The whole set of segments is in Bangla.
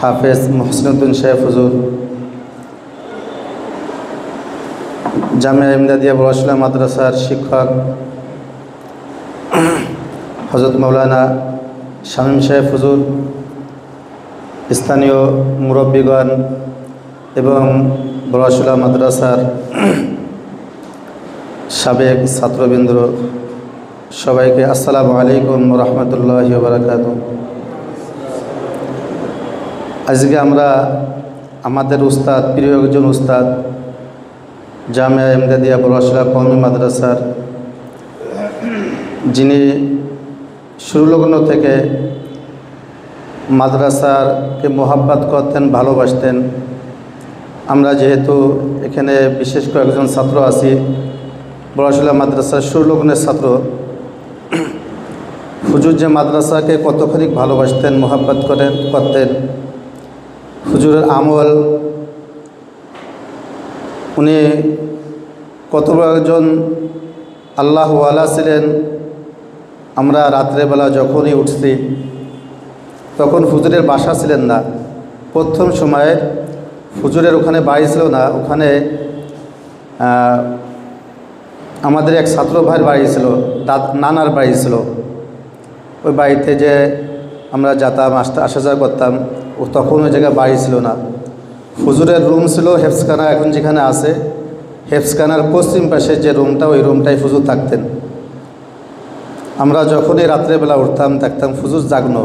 হাফেজ মোহসিনুদ্দিন শেখ হুজুর, জামিয়া ইমদাদিয়া বড়াশোলা মাদ্রাসার শিক্ষক হযরত মাওলানা শামীম শেখ হুজুর, স্থানীয় মুরব্বীগণ এবং বড়াশোলা মাদ্রাসার সাবেক ছাত্রবৃন্দ, সবাইকে আসসালামু আলাইকুম ওয়া রাহমাতুল্লাহি ওয়া বারাকাতুহু। আজকে আমরা আমাদের উস্তাদ, প্রিয় একজন উস্তাদ, জামিয়া ইমদাদিয়া বড়াশোলা কওমি মাদ্রাসার, যিনি শুরুলগ্ন থেকে মাদ্রাসাকে মোহাব্বত করতেন, ভালোবাসতেন। আমরা যেহেতু এখানে বিশেষ কয়েকজন ছাত্র আছি, বড়াশোলা মাদ্রাসার শুরুলগ্নের ছাত্র, হুজুর যে মাদ্রাসাকে কতখানি ভালোবাসতেন, মোহাব্বত করতেন, হুজুরের আমল, উনি কত একজন আল্লাহওয়ালা ছিলেন। আমরা রাত্রেবেলা যখনই উঠছি তখন হুজুরের বাসা ছিলেন না। প্রথম সময়ে হুজুরের ওখানে বাড়ি ছিল না, ওখানে আমাদের এক ছাত্র ভাইয়ের বাড়ি ছিল, নানার বাড়ি ছিল। ওই বাড়িতে যে আমরা যেতাম, আসা যাওয়া করতাম, ও তখন ওই জায়গায় বাড়ি ছিল না। হুজুরের রুম ছিল হেফজখানা, এখন যেখানে আছে হেফজখানার পশ্চিম পাশে যে রুমটা, ওই রুমটাই হুজুর থাকতেন। আমরা যখনই রাত্রেবেলা উঠতাম দেখতাম হুজুর জাগনো।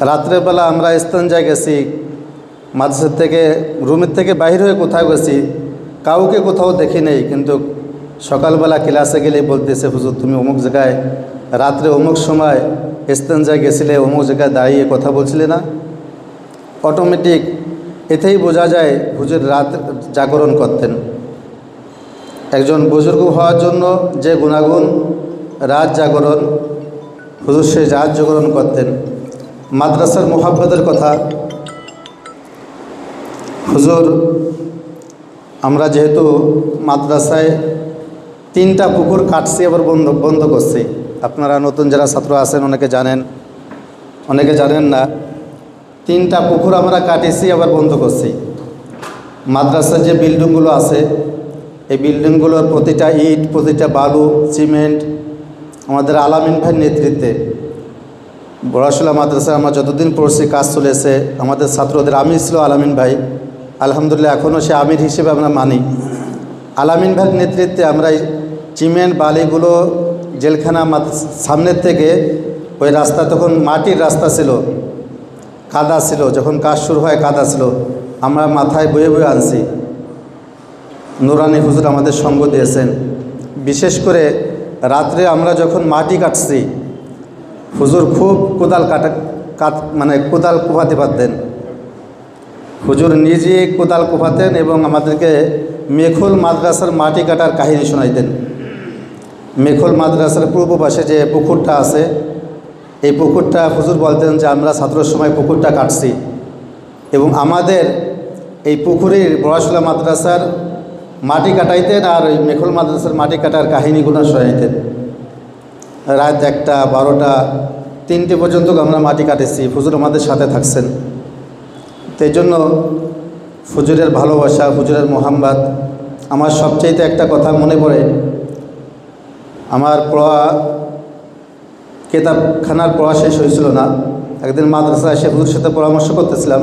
রাত্রেবেলা আমরা ইস্তেঞ্জায় গেছি, মাদ্রাসা থেকে, রুমের থেকে বাইরে হয়ে কোথাও গেছি, কাউকে কোথাও দেখি নেই, কিন্তু সকালবেলা ক্লাসে গেলেই বলতেছে, হুজুর তুমি অমুক জায়গায় রাত্রে অমুক সময় ইস্তেঞ্জায় গেছিলে, অমুক জায়গায় দাঁড়িয়ে কথা বলছিলে না। অটোমেটিক এতেই বোঝা যায় হুজুর রাত জাগরণ করতেন। একজন বুজুর্গ হওয়ার জন্য যে গুণাগুণ, রাত জাগরণ, হুজুর সেই রাত জাগরণ করতেন। মাদ্রাসার মোহাব্বতের কথা, হুজুর, আমরা যেহেতু মাদ্রাসায় 3টা পুকুর কাটছি, আবার বন্ধ করছি। আপনারা নতুন যারা ছাত্র আছেন অনেকে জানেন, অনেকে জানেন না। 3টা পুকুর আমরা কাটিছি, আবার বন্ধ করছি। মাদ্রাসার যে বিল্ডিংগুলো আছে, এই বিল্ডিংগুলোর প্রতিটা ইট, প্রতিটা বালু, সিমেন্ট আমাদের আলামিন ভাইয়ের নেতৃত্বে, বড়াশোলা মাদ্রাসায় আমরা যতদিন পড়ছি কাজ চলেছে। আমাদের ছাত্রদের আমির ছিল আলামিন ভাই, আলহামদুলিল্লাহ এখনও সে আমির হিসেবে আমরা মানি। আলামিন ভাইয়ের নেতৃত্বে আমরা সিমেন্ট বালিগুলো জেলখানা সামনের থেকে, ওই রাস্তা তখন মাটির রাস্তা ছিল, কাদা ছিল, যখন কাজ শুরু হয় কাদা ছিল, আমরা মাথায় বয়ে বয়ে আনছি। নুরানি হুজুর আমাদের সঙ্গ দিয়েছেন। বিশেষ করে রাত্রে আমরা যখন মাটি কাটছি, হুজুর খুব কোদাল কোদাল কোপাতে পারতেন। হুজুর নিজে কোদাল কোপাতেন এবং আমাদেরকে মেখুল মাদ্রাসার মাটি কাটার কাহিনী শোনাইতেন। মেখুল মাদ্রাসার পূর্ব পাশে যে পুকুরটা আছে, এই পুকুরটা হুজুর বলতেন যে আমরা ছাত্রের সময় পুকুরটা কাটছি, এবং আমাদের এই পুকুরের বড়াশোলা মাদ্রাসার মাটি কাটাইতেন, আর ওই মেখুল মাদ্রাসার মাটি কাটার কাহিনীগুলো শোনাইতেন। রাত 1টা, 12টা, 3টে পর্যন্ত আমরা মাটি কাটেছি, হুজুর আমাদের সাথে থাকছেন। তো এই জন্য হুজুরের ভালোবাসা, হুজুরের মোহাম্মত। আমার সবচেয়ে একটা কথা মনে পড়ে, আমার পড়া কেতাবখানার পড়া শেষ হয়েছিল না, একদিন মাদ্রাসায় এসে হুজুরের সাথে পরামর্শ করতেছিলাম।